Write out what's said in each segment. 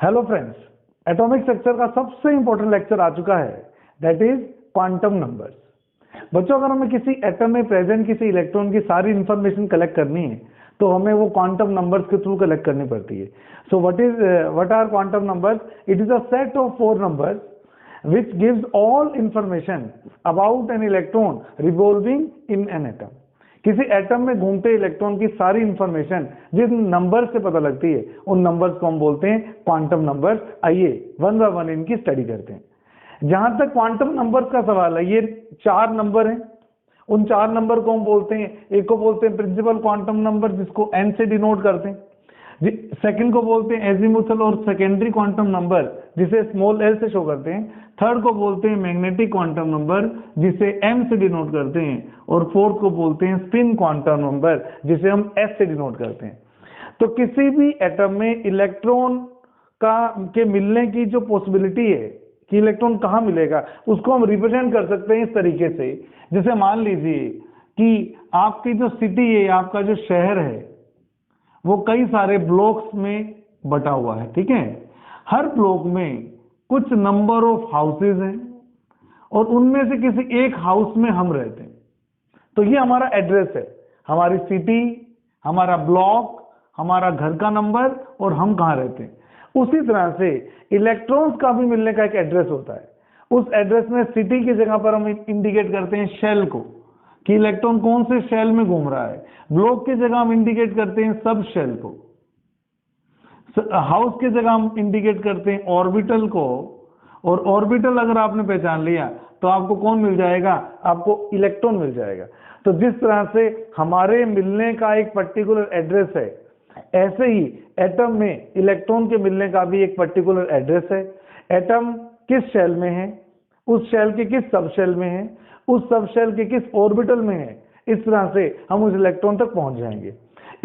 Hello friends, atomic structure का सबसे important lecture आ चुका है, दैट इज क्वांटम नंबर्स। बच्चों, अगर हमें किसी एटम में प्रेजेंट किसी इलेक्ट्रॉन की सारी इंफॉर्मेशन कलेक्ट करनी है तो हमें वो क्वांटम नंबर्स के थ्रू कलेक्ट करनी पड़ती है। So what are quantum numbers? It is a set of 4 numbers which gives all information about an electron revolving in an atom। किसी एटम में घूमते इलेक्ट्रॉन की सारी इंफॉर्मेशन जिन नंबर से पता लगती है उन नंबर्स को हम बोलते हैं क्वांटम नंबर्स। आइए वन बाय वन इनकी स्टडी करते हैं। जहां तक क्वांटम नंबर्स का सवाल है, ये 4 नंबर हैं। उन 4 नंबर को हम बोलते हैं, एक को बोलते हैं प्रिंसिपल क्वांटम नंबर जिसको n से डिनोट करते हैं, सेकंड को बोलते हैं एजीमुथल और सेकेंडरी क्वांटम नंबर जिसे स्मॉल l से शो करते हैं, थर्ड को बोलते हैं मैग्नेटिक क्वांटम नंबर जिसे m से डिनोट करते हैं, और फोर्थ को बोलते हैं स्पिन क्वांटम नंबर जिसे हम s से डिनोट करते हैं। तो किसी भी एटम में इलेक्ट्रॉन के मिलने की जो पॉसिबिलिटी है कि इलेक्ट्रॉन कहाँ मिलेगा, उसको हम रिप्रेजेंट कर सकते हैं इस तरीके से। जैसे मान लीजिए कि आपकी जो सिटी है, आपका जो शहर है, वो कई सारे ब्लॉक्स में बटा हुआ है, ठीक है। हर ब्लॉक में कुछ नंबर ऑफ हाउसेज हैं और उनमें से किसी एक हाउस में हम रहते हैं। तो ये हमारा एड्रेस है, हमारी सिटी, हमारा ब्लॉक, हमारा घर का नंबर और हम कहाँ रहते हैं। उसी तरह से इलेक्ट्रॉन्स का भी मिलने का एक एड्रेस होता है। उस एड्रेस में सिटी की जगह पर हम इंडिकेट करते हैं शेल को कि इलेक्ट्रॉन कौन से शेल में घूम रहा है। ब्लॉक की जगह हम इंडिकेट करते हैं सब शेल को। हाउस की जगह हम इंडिकेट करते हैं ऑर्बिटल को, और ऑर्बिटल अगर आपने पहचान लिया तो आपको कौन मिल जाएगा? आपको इलेक्ट्रॉन मिल जाएगा। तो जिस तरह से हमारे मिलने का एक पर्टिकुलर एड्रेस है, ऐसे ही एटम में इलेक्ट्रॉन के मिलने का भी एक पर्टिकुलर एड्रेस है। एटम किस शेल में है, उस शेल के किस सब शेल में है, उस सब शेल के किस ऑर्बिटल में है, इस तरह से हम उस इलेक्ट्रॉन तक पहुंच जाएंगे।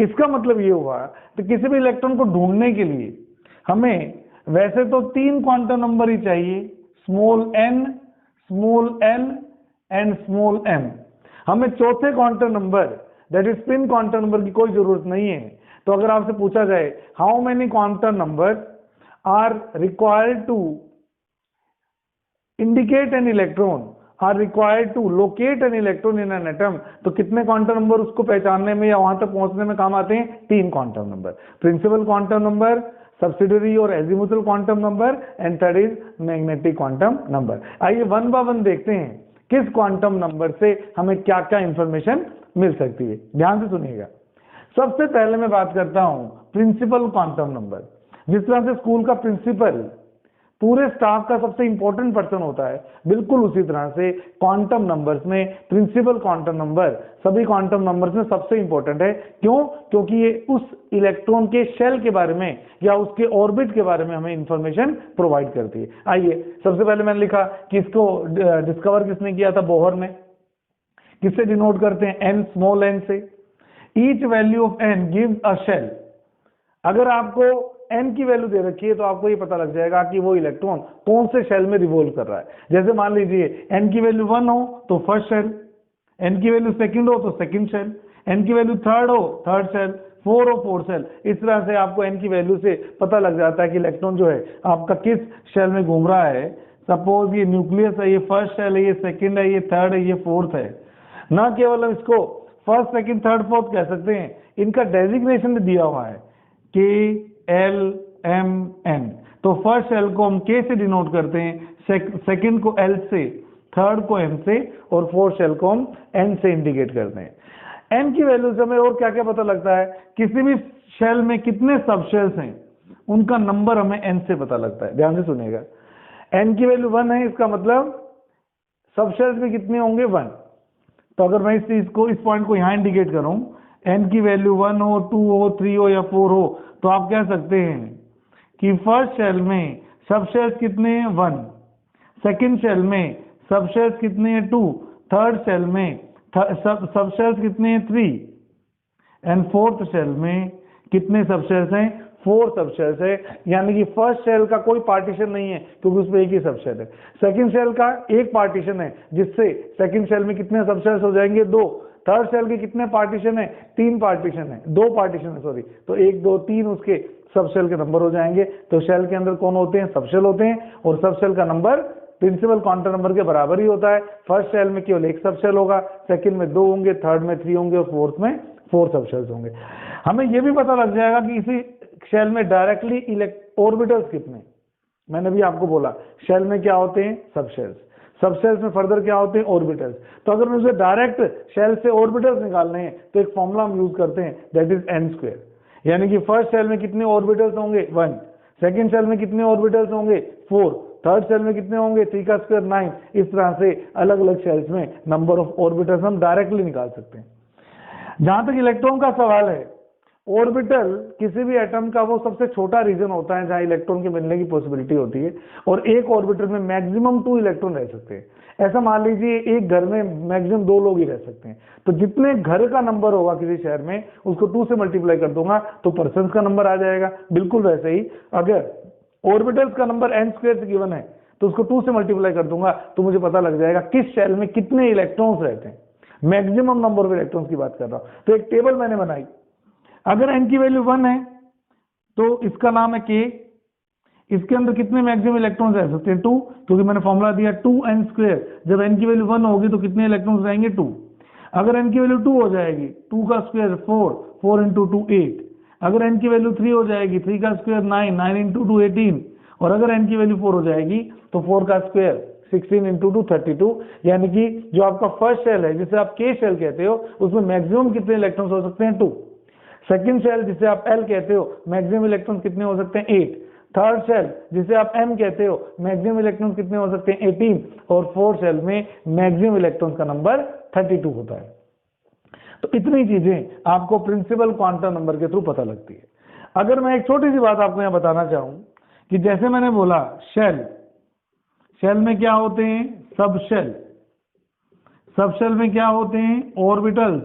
इसका मतलब ये हुआ कि किसी भी इलेक्ट्रॉन को ढूंढने के लिए हमें वैसे तो 3 क्वांटम नंबर ही चाहिए, small n, small l and small m। हमें चौथे quantum number that is spin quantum number की कोई जरूरत नहीं है। तो अगर आपसे पूछा जाए how many quantum number are required to indicate an electron, are required to locate an electron in an atom, तो कितने क्वांटम नंबर उसको पहचानने में या वहां तक पहुंचने में काम आते हैं? 3 quantum number, principal quantum number, subsidiary और azimuthal quantum number and third is magnetic quantum number. आइए वन बाय वन देखते हैं किस क्वांटम नंबर से हमें क्या क्या इंफॉर्मेशन मिल सकती है। ध्यान से सुनिएगा। सबसे पहले मैं बात करता हूं प्रिंसिपल क्वांटम नंबर। जिस तरह से स्कूल का प्रिंसिपल पूरे स्टाफ का सबसे इंपॉर्टेंट पर्सन होता है, बिल्कुल उसी तरह से क्वांटम नंबर्स में प्रिंसिपल क्वांटम नंबर सभी क्वांटम नंबर्स में सबसे इंपॉर्टेंट है। क्यों? क्योंकि ये उस इलेक्ट्रॉन के शेल के बारे में या उसके ऑर्बिट के बारे में हमें इंफॉर्मेशन प्रोवाइड करती है। आइए, सबसे पहले मैंने लिखा कि इसको डिस्कवर किसने किया था? बोहर ने। किससे डिनोट करते हैं? n, स्मॉल n से। Each value of n gives a shell. अगर आपको n की वैल्यू दे रखी है तो आपको ये पता लग जाएगा कि वो इलेक्ट्रॉन कौन से शेल में रिवॉल्व कर रहा है। जैसे मान लीजिए n की वैल्यू 1 हो तो फर्स्ट शेल, n की वैल्यू सेकंड हो तो सेकंड शेल, n की वैल्यू थर्ड हो थर्ड शेल, 4 हो फोर्थ शेल। इस तरह से आपको n की वैल्यू से पता लग जाता है कि इलेक्ट्रॉन जो है आपका किस शेल में घूम रहा है। सपोज ये न्यूक्लियस है, ये फर्स्ट शेल है, ये सेकंड है, ये थर्ड है, ये फोर्थ है। न केवल हम इसको फर्स्ट, सेकंड, थर्ड, फोर्थ कह सकते हैं, इनका डेजिग्नेशन भी दिया हुआ है K, L, M, N। तो फर्स्ट शेल को हम K से डिनोट करते हैं, सेकंड को L से, थर्ड को M से और फोर्थ शेल को हम N से इंडिकेट करते हैं। N की वैल्यू से हमें और क्या क्या पता लगता है? किसी भी शेल में कितने सब शेल्स हैं उनका नंबर हमें N से पता लगता है। ध्यान से सुनिएगा। N की वैल्यू 1 है, इसका मतलब सब शेल्स में कितने होंगे? 1। तो अगर मैं इस पॉइंट को यहाँ इंडिकेट करूं, n की वैल्यू 1 हो, 2 हो, 3 हो या 4 हो, तो आप कह सकते हैं कि फर्स्ट शेल में सब शेल्स कितने हैं? 1। सेकंड शेल में सब शेल्स कितने हैं? 2। थर्ड शेल में सब शेल्स कितने हैं? 3। एंड फोर्थ शेल में कितने सब शेल्स हैं? 4 सब शेल्स है। यानी कि फर्स्ट शेल का कोई पार्टीशन नहीं है क्योंकि उसमें एक ही सब शेल है। सेकंड शेल का एक पार्टीशन है जिससे सेकंड शेल में कितने सब शेल्स हो जाएंगे? 2। थर्ड शेल के कितने पार्टीशन है? 3 पार्टीशन है, 2 पार्टीशन है सॉरी। तो 1, 2, 3 उसके सब शेल के नंबर हो जाएंगे। तो शेल के अंदर कौन होते हैं? सब शेल होते हैं, और सब शेल का नंबर प्रिंसिपल क्वांटम नंबर के बराबर ही होता है। फर्स्ट शेल में केवल एक सब शेल होगा, सेकंड में 2 होंगे, थर्ड में 3 होंगे, और फोर्थ में 4 सब शेल्स होंगे। हमें यह भी पता लग जाएगा कि इसी शेल में डायरेक्टली ऑर्बिटल्स कितने। मैंने भी आपको बोला शेल में क्या होते हैं? सब शेल्स, सब शेल्स में फर्दर क्या होते हैं? ऑर्बिटल्स। तो अगर मुझे डायरेक्ट शेल से ऑर्बिटल्स निकालने हैं तो एक फॉर्मूला हम यूज करते हैं, दैट इज n²। यानी कि फर्स्ट शेल में कितने ऑर्बिटल्स होंगे? 1, सेकंड शेल में कितने ऑर्बिटल्स होंगे? 4, थर्ड शेल में कितने होंगे? 3 का स्क्वायर 9। इस तरह से अलग अलग शेल्स में नंबर ऑफ ऑर्बिटल्स हम डायरेक्टली निकाल सकते हैं। जहां तक इलेक्ट्रॉन का सवाल है, ऑर्बिटल किसी भी एटम का वो सबसे छोटा रीजन होता है जहां इलेक्ट्रॉन के मिलने की पॉसिबिलिटी होती है, और एक ऑर्बिटल में मैक्सिमम 2 इलेक्ट्रॉन रह सकते हैं। ऐसा मान लीजिए एक घर में मैक्सिमम 2 लोग ही रह सकते हैं, तो जितने घर का नंबर होगा किसी शहर में उसको 2 से मल्टीप्लाई कर दूंगा तो पर्सन का नंबर आ जाएगा। बिल्कुल वैसे ही अगर ऑर्बिटल्स का नंबर n² से गिवन है तो उसको 2 से मल्टीप्लाई कर दूंगा तो मुझे पता लग जाएगा किस शेल में कितने इलेक्ट्रॉन्स रहते हैं। मैक्सिमम नंबर ऑफ इलेक्ट्रॉन्स की बात कर रहा हूं। तो एक टेबल मैंने बनाई, अगर n की वैल्यू 1 है तो इसका नाम है k। इसके अंदर कितने मैक्सिमम इलेक्ट्रॉन्स रह सकते हैं? 2, क्योंकि मैंने फॉर्मूला दिया 2n²। जब n की वैल्यू 1 होगी तो कितने इलेक्ट्रॉन्स रहेंगे? 2। अगर n की वैल्यू 2 हो जाएगी, 2 का स्क्वायर 4, 4 × 2 8। अगर n की वैल्यू 3 हो जाएगी, 3 का स्क्वायर 9, 9 × 2 18। और अगर n की वैल्यू 4 हो जाएगी तो 4 का स्क्वायर 16 × 2 32। यानी कि जो आपका फर्स्ट शेल है जिसे आप k शेल कहते हो उसमें मैक्सिमम कितने इलेक्ट्रॉन्स हो सकते हैं? 2। सेकंड शेल जिसे आप L कहते हो मैक्सिमम इलेक्ट्रॉन कितने हो सकते हैं? 8। थर्ड शेल जिसे आप M कहते हो मैक्सिमम इलेक्ट्रॉन कितने हो सकते हैं? 18। और फोर्थ शेल में मैक्सिमम इलेक्ट्रॉन का नंबर 32 होता है। तो इतनी चीजें आपको प्रिंसिपल क्वांटम नंबर के थ्रू पता लगती है। अगर मैं एक छोटी सी बात आपको यहां बताना चाहूं कि जैसे मैंने बोला शेल, शेल में क्या होते हैं? सब शेल, सब शेल में क्या होते हैं? ऑर्बिटल्स,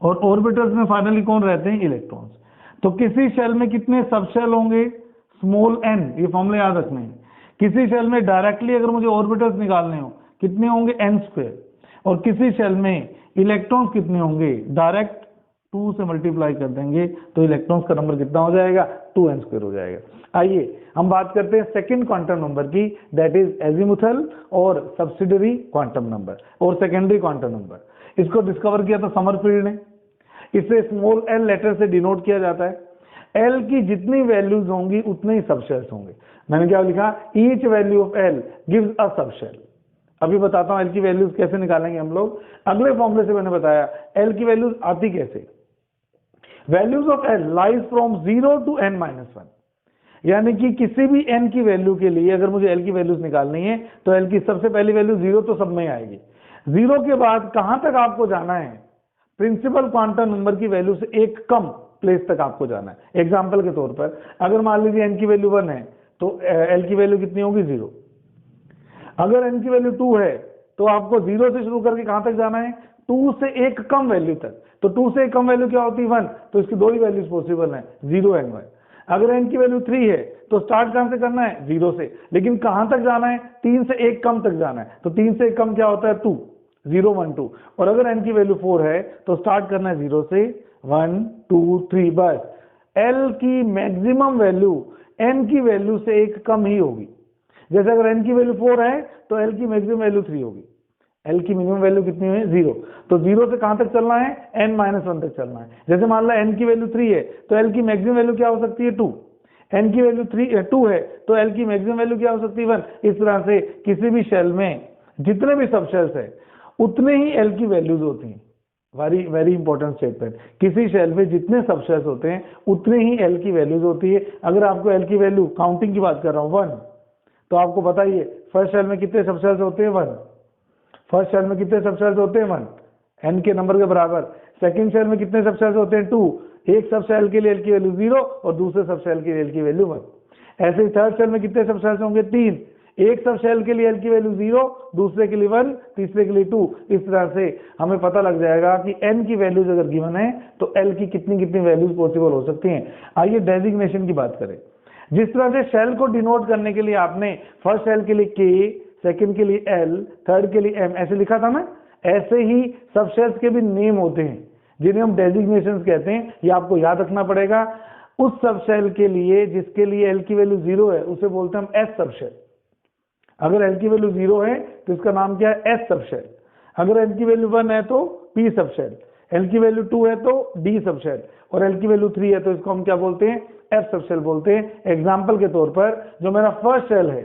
और ऑर्बिटल्स में फाइनली कौन रहते हैं? इलेक्ट्रॉन्स। तो किसी शेल में कितने सब शेल होंगे? Small n। ये फॉर्मूले याद रखने हैं। किसी शेल में डायरेक्टली अगर मुझे ऑर्बिटल्स निकालने हो कितने होंगे? n²। और किसी शेल में इलेक्ट्रॉन्स कितने होंगे? डायरेक्ट 2 से मल्टीप्लाई कर देंगे तो इलेक्ट्रॉन्स का नंबर कितना हो जाएगा? 2n² हो जाएगा। आइए हम बात करते हैं सेकंड क्वांटम नंबर की, दैट इज एजीमुथल और सब्सिडरी क्वांटम नंबर और सेकेंडरी क्वांटम नंबर। इसको डिस्कवर किया था समरफील्ड ने। इसे स्मॉल l लेटर से डिनोट किया जाता है। l की जितनी वैल्यूज होंगी उतने ही सबशेल्स होंगे। मैंने क्या लिखा? Each value of l gives a subshell. अभी बताता हूं l की वैल्यूज कैसे निकालेंगे हम लोग। अगले फॉर्मूले से मैंने बताया l की वैल्यूज आती कैसे। Values of l lies from 0 to n-1। यानी कि किसी भी n की वैल्यू के लिए अगर मुझे l की वैल्यूज निकालनी है तो l की सबसे पहली वैल्यू 0 तो सब में आएगी। 0 के बाद कहां तक आपको जाना है? प्रिंसिपल क्वांटम नंबर की वैल्यू से एक कम प्लेस तक आपको जाना है। एग्जांपल के तौर पर अगर मान लीजिए n की वैल्यू 1 है तो l की वैल्यू कितनी होगी? 0। अगर n की वैल्यू 2 है तो आपको 0 से शुरू करके कहां तक जाना है? 2 से एक कम वैल्यू तक। तो 2 से एक कम वैल्यू क्या होती है? 1। तो इसकी 2 ही वैल्यूज पॉसिबल है, 0 और 1। अगर n की वैल्यू 3 है तो स्टार्ट कहां से करना है? 0 से। लेकिन कहां तक जाना है? 3 से एक कम तक जाना है। तो 3 से एक कम क्या होता है? 2, 0 1 2। और अगर n की वैल्यू 4 है तो स्टार्ट करना है 0 से 1 2 3। बस l की मैक्सिमम वैल्यू n की वैल्यू से एक कम ही होगी। जैसे अगर n की वैल्यू 4 है तो l की मैक्सिमम वैल्यू 3 होगी। l की मिनिमम वैल्यू कितनी है? 0। तो 0 से कहां तक चलना है? n-1 तक चलना है। जैसे मान लो n की वैल्यू 3 है तो l की मैक्सिमम वैल्यू क्या हो सकती है? 2। n की वैल्यू 2 है तो l की मैक्सिमम वैल्यू क्या हो सकती है? 1। इस तरह से किसी भी शेल में जितने भी सब शेल्स है उतने ही l की वैल्यूज होती हैं। Very very important statement. किसी शेल में जितने सब शेल्स होते हैं उतने ही l की वैल्यूज होती है। अगर आपको l की वैल्यू काउंटिंग की बात कर रहा हूं 1, तो आपको बताइए फर्स्ट शेल में कितने सब शेल्स होते हैं? 1। फर्स्ट शेल में कितने सब शेल्स होते हैं? 1 n के नंबर के बराबर। सेकंड शेल में कितने सब शेल्स होते हैं? 2। एक सब शेल के लिए l की वैल्यू 0 और दूसरे सब शेल के लिए l की वैल्यू 1। ऐसे ही थर्ड शेल में कितने सब शेल्स होंगे? 3। एक सब शेल के लिए l की वैल्यू 0, दूसरे के लिए 1, तीसरे के लिए 2। इस तरह से हमें पता लग जाएगा कि n की वैल्यूज अगर गिवन है तो l की कितनी कितनी वैल्यूज पॉसिबल हो सकती हैं। आइए डेजिग्नेशन की बात करें। जिस तरह से शेल को डिनोट करने के लिए आपने फर्स्ट शेल के लिए k, सेकंड के लिए l, थर्ड के लिए m ऐसे लिखा था ना, ऐसे ही सब शेल्स के भी नेम होते हैं। जिन्हें हम डेजिग्नेशंस कहते हैं, ये आपको याद रखना पड़ेगा। उस सब शेल के लिए जिसके लिए एल की वैल्यू 0 है उसे बोलते हैं हम एस सब शेल। अगर एल की वैल्यू 0 है तो इसका नाम क्या है? एस सब शेल। अगर एल की वैल्यू 1 है तो पी सब शेल, एल की वैल्यू 2 है तो डी सब शेल, और एल की वैल्यू 3 है तो इसको हम क्या बोलते हैं? एफ सब शेल बोलते हैं। एग्जाम्पल के तौर पर जो मेरा फर्स्ट शेल है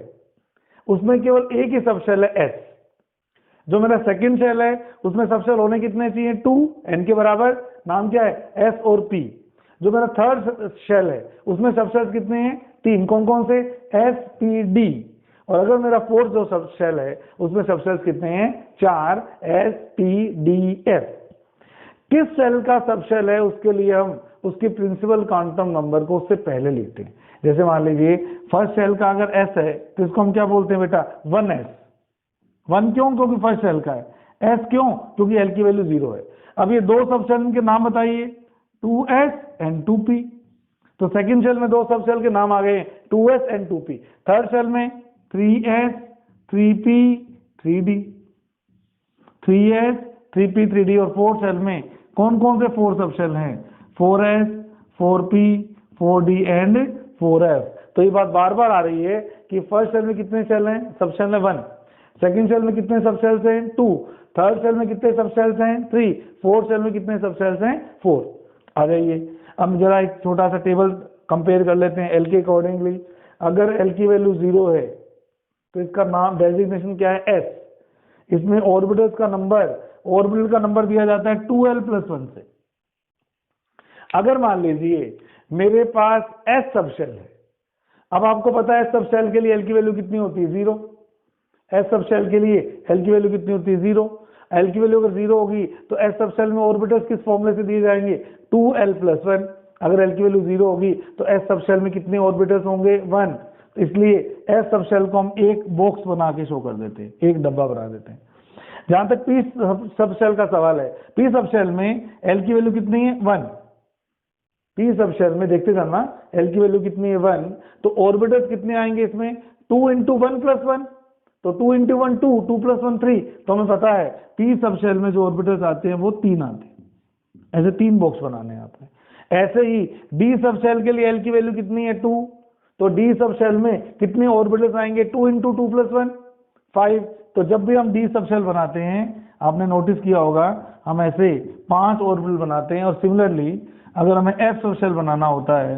उसमें केवल एक ही सब शेल है एस। जो मेरा सेकंड शेल है उसमें सब शेल होने कितने चाहिए? 2 एन के बराबर, नाम क्या है? एस और पी। जो मेरा थर्ड शेल है उसमें सब शेल कितने हैं? 3। कौन कौन से? S P D. और अगर मेरा फोर्थ जो सब शेल है उसमें सब शेल्स कितने हैं? 4 एस पी डी एफ। किस सेल का सब शेल है उसके लिए हम उसकी प्रिंसिपल क्वांटम नंबर को उससे पहले लिखते हैं। जैसे मान लीजिए फर्स्ट सेल का अगर एस है तो इसको हम क्या बोलते हैं बेटा? 1s। 1 क्यों? क्योंकि फर्स्ट सेल का है। एस क्यों? क्योंकि एल की वैल्यू 0 है। अब ये दो सब सेल के नाम बताइए, 2s एंड 2p। तो सेकंड सेल में दो सब सेल के नाम आ गए, 2s and 2p। Third cell में 3s 3p 3d, 3s 3p 3d। और फोर्थ सेल में कौन कौन से 4 सब शेल हैं? 4s 4p 4d and 4f। तो ये बात बार बार आ रही है कि फर्स्ट सेल में कितने सेल हैं? सब शेल में 1। सेकंड सेल में कितने सब शेल्स हैं? 2। थर्ड सेल में कितने सब शेल्स हैं? 3। फोर्थ सेल में कितने सब शेल्स हैं? 4। आ जाइए अब जरा एक छोटा सा टेबल कंपेयर कर लेते हैं एल के अकॉर्डिंगली। अगर एल की वैल्यू 0 है तो इसका नाम डेजिग्नेशन क्या है? एस। इसमें ऑर्बिटल्स का नंबर, ऑर्बिटल का नंबर दिया जाता है 2l+1 से। अगर मान लीजिए मेरे पास एस सब शेल है, अब आपको पता है एस सब शेल के लिए एल की वैल्यू कितनी होती है? 0। एस सब शेल के लिए एल की वैल्यू कितनी होती है? 0। एल की वैल्यू अगर 0 होगी तो एस सब शेल में ऑर्बिटल्स किस फॉर्मूले से दिए जाएंगे? 2l+1। अगर एल की वैल्यू 0 होगी तो एस सब शेल में कितने ऑर्बिटल्स होंगे? 1। इसलिए एस सब शेल को हम एक बॉक्स बना के शो कर देते हैं, एक डब्बा बना देते हैं। जहां तक पी सब शेल का सवाल है, पी सब शेल में एल की वैल्यू कितनी है? 1। पी सब शेल में देखते जाना एल की वैल्यू कितनी है? 1। तो ऑर्बिटल्स कितने आएंगे इसमें? 2 × 1+1। तो 2 × 1 2, 2+1 3। तो हमें पता है पी सब शेल में जो ऑर्बिटल्स आते हैं वो 3 आते हैं। ऐसे 3 बॉक्स बनाने हैं आपने। ऐसे ही डी सब शेल के लिए एल की वैल्यू कितनी है? 2। तो डी सब शेल में कितने ऑर्बिटल्स आएंगे? 2 × 2+1 5। तो जब भी हम डी सब शेल बनाते हैं, आपने नोटिस किया होगा हम ऐसे 5 ऑर्बिटल बनाते हैं। और सिमिलरली अगर हमें एफ सब शेल बनाना होता है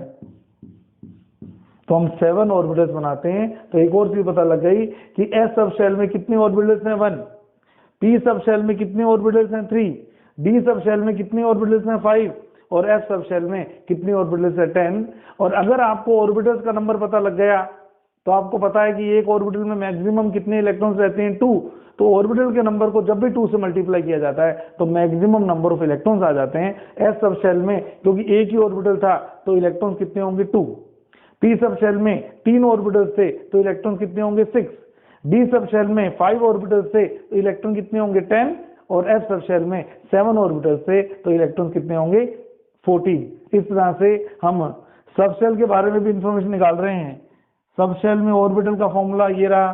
तो हम 7 ऑर्बिटल्स बनाते हैं। तो एक और चीज पता लग गई कि एस सब शेल में कितने ऑर्बिटल्स हैं? 1। पी सब शेल में कितने ऑर्बिटल्स हैं? 3। डी सब शेल में कितने ऑर्बिटल्स हैं? 5। और एफ सब शेल में कितने ऑर्बिटल्स हैं? 10। और अगर आपको ऑर्बिटल्स का नंबर पता लग गया तो आपको पता है कि एक ऑर्बिटल में मैक्सिमम कितने इलेक्ट्रॉन्स रहते हैं? 2। तो ऑर्बिटल के नंबर को जब भी 2 से मल्टीप्लाई किया जाता है तो मैक्सिमम नंबर ऑफ इलेक्ट्रॉन्स आ जाते हैं। एस सब शेल में क्योंकि एक ही ऑर्बिटल था तो इलेक्ट्रॉन्स कितने होंगे? 2। पी सब शेल में 3 ऑर्बिटल्स थे तो इलेक्ट्रॉन कितने होंगे? 6। डी सब शेल में 5 ऑर्बिटल्स थे तो इलेक्ट्रॉन कितने होंगे? 10। और एफ सब शेल में 7 ऑर्बिटल्स थे तो इलेक्ट्रॉन कितने होंगे? 14। इस तरह से हम सब शेल के बारे में भी इंफॉर्मेशन निकाल रहे हैं। सब शेल में ऑर्बिटल का फॉर्मूला ये रहा,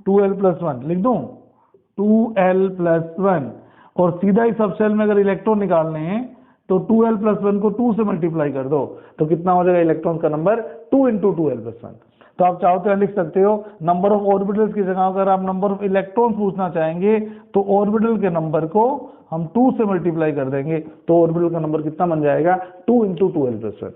2l+1 लिख दूं, 2l+1। और सीधा ही सब शेल में अगर इलेक्ट्रॉन निकालने हैं तो 2l+1 को 2 से मल्टीप्लाई कर दो तो कितना हो जाएगा इलेक्ट्रॉन का नंबर? 2 × 2l+1। तो आप चाहो तो लिख सकते हो नंबर ऑफ ऑर्बिटल्स की जगह अगर आप नंबर ऑफ इलेक्ट्रॉन पूछना चाहेंगे तो ऑर्बिटल के नंबर को हम 2 से मल्टीप्लाई कर देंगे तो ऑर्बिटल का नंबर कितना बन जाएगा? 2 × 2l+1।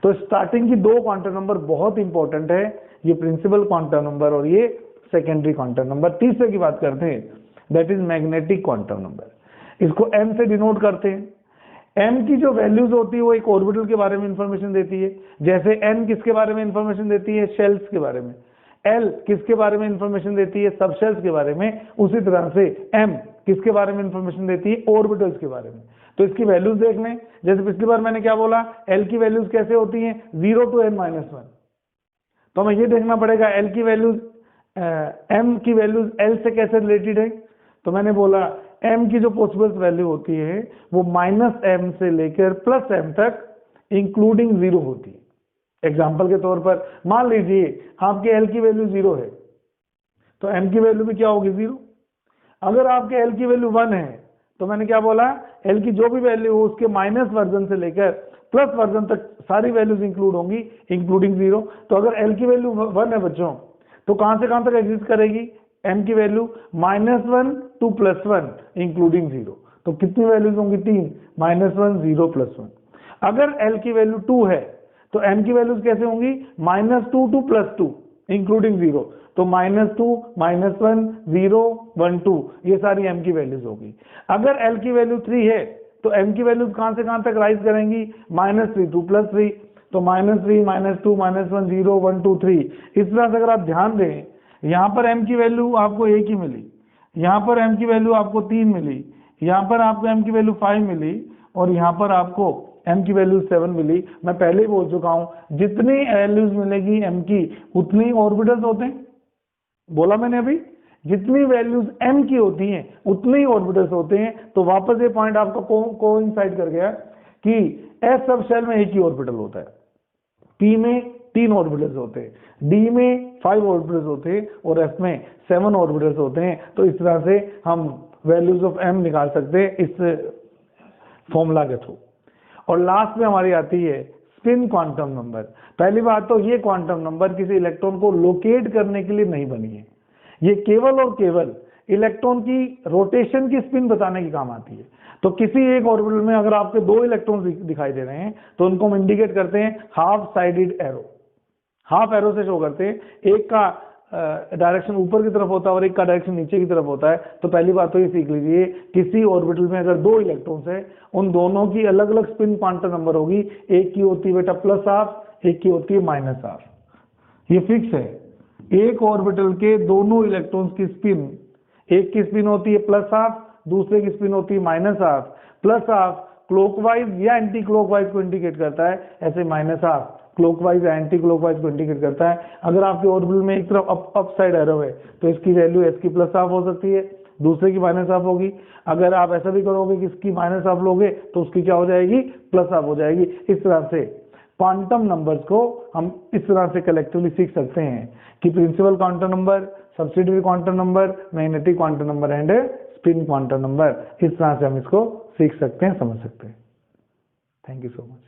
तो स्टार्टिंग की 2 क्वांटम नंबर बहुत इंपॉर्टेंट है, ये प्रिंसिपल क्वांटम नंबर और ये सेकेंडरी क्वांटम नंबर। तीसरे की बात करते हैं, that is magnetic quantum number. इसको m से डिनोट करते हैं। m की जो वैल्यूज होती है वो एक ऑर्बिटल के बारे में इंफॉर्मेशन देती है। जैसे n किसके बारे में इंफॉर्मेशन देती है? शेल्स के बारे में। l किसके बारे में इंफॉर्मेशन देती है? सब शेल्स के बारे में। उसी तरह से m किसके बारे में इंफॉर्मेशन देती है? ऑर्बिटल्स के बारे में। तो इसकी वैल्यूज देख लें। जैसे पिछली बार मैंने क्या बोला, l की वैल्यूज कैसे होती हैं? 0 to n-1। तो हमें ये देखना पड़ेगा l की वैल्यूज m की वैल्यूज l से कैसे रिलेटेड है। तो मैंने बोला m की जो पॉसिबल वैल्यू होती है वो -m से लेकर +m तक इंक्लूडिंग 0 होती है। एग्जाम्पल के तौर पर मान लीजिए आपके l की वैल्यू 0 है तो m की वैल्यू भी क्या होगी? 0। अगर आपके l की वैल्यू 1 है तो मैंने क्या बोला, एल की जो भी वैल्यू हो उसके माइनस वर्जन से लेकर प्लस वर्जन तक सारी वैल्यूज इंक्लूड होंगी इंक्लूडिंग 0। तो अगर एल की वैल्यू 1 है बच्चों तो कहां से कहां तक एग्जिस्ट करेगी, एम की वैल्यू -1 to +1 इंक्लूडिंग 0। तो कितनी वैल्यूज होंगी, 3, -1 0 +1। अगर एल की वैल्यू 2 है तो एम की वैल्यूज कैसे होंगी, -2 to +2 इंक्लूडिंग 0। तो -2 -1 0 1 2 ये सारी एम की वैल्यूज होगी। अगर एल की वैल्यू 3 है तो एम की वैल्यूज कहां से कहां तक राइज करेंगी, -3 to +3। तो -3 -2 -1 0 1 2 3। इस तरह से अगर आप ध्यान दें, यहां पर एम की वैल्यू आपको 1 ही मिली, यहां पर एम की वैल्यू आपको 3 मिली, यहां पर आपको एम की वैल्यू 5 मिली और यहां पर आपको एम की वैल्यू 7 मिली। मैं पहले ही बोल चुका हूं जितनी वैल्यूज मिलेगी एम की उतनी ऑर्बिटल्स होते हैं, बोला मैंने अभी, जितनी वैल्यूज m की होती हैं उतने ही ऑर्बिटल्स होते हैं। तो वापस ये पॉइंट आपका कोइंसाइड कर गया कि s सब शेल में एक ही ऑर्बिटल होता है, p में 3 ऑर्बिटल्स होते हैं, d में 5 ऑर्बिटल्स होते हैं और f में 7 ऑर्बिटल्स होते हैं। तो इस तरह से हम वैल्यूज ऑफ m निकाल सकते हैं इस फॉर्मूला के थ्रू। और लास्ट में हमारी आती है स्पिन क्वांटम नंबर। पहली बात तो ये क्वांटम नंबर किसी इलेक्ट्रॉन को लोकेट करने के लिए नहीं बनी है, ये केवल और केवल इलेक्ट्रॉन की रोटेशन की स्पिन बताने की काम आती है। तो किसी एक ऑर्बिटल में अगर आपके 2 इलेक्ट्रॉन दिखाई दे रहे हैं तो उनको हम इंडिकेट करते हैं half sided arrow, half arrow से शो करते हैं, एक का डायरेक्शन ऊपर की तरफ होता है और एक का डायरेक्शन नीचे की तरफ होता है। तो पहली बात तो ये सीख लीजिए किसी ऑर्बिटल में अगर 2 इलेक्ट्रॉन्स है उन दोनों की अलग अलग स्पिन क्वांटम नंबर होगी, एक की होती है बेटा +12, एक की होती है -12। ये फिक्स है, एक ऑर्बिटल के दोनों इलेक्ट्रॉन्स की स्पिन, एक की स्पिन होती है +12, दूसरे की स्पिन होती है -12। +12 क्लॉकवाइज या एंटी क्लॉकवाइज को इंडिकेट करता है, ऐसे -12 क्लॉकवाइज या एंटी क्लॉकवाइज को इंडिकेट करता है। अगर आपके ऑर्बिटल में एक तरफ अप साइड एरो है तो इसकी वैल्यू s की +12 हो सकती है, दूसरे की -12 होगी। अगर आप ऐसा भी करोगे कि इसकी -12 लोगे तो उसकी क्या हो जाएगी, +12 हो जाएगी। इस तरह से क्वांटम नंबर्स को हम इस तरह से कलेक्टिवली सीख सकते हैं कि principal quantum number, subsidiary quantum number, magnetic quantum number and spin quantum number. इस तरह से हम इसको सीख सकते हैं, समझ सकते हैं। Thank you so much.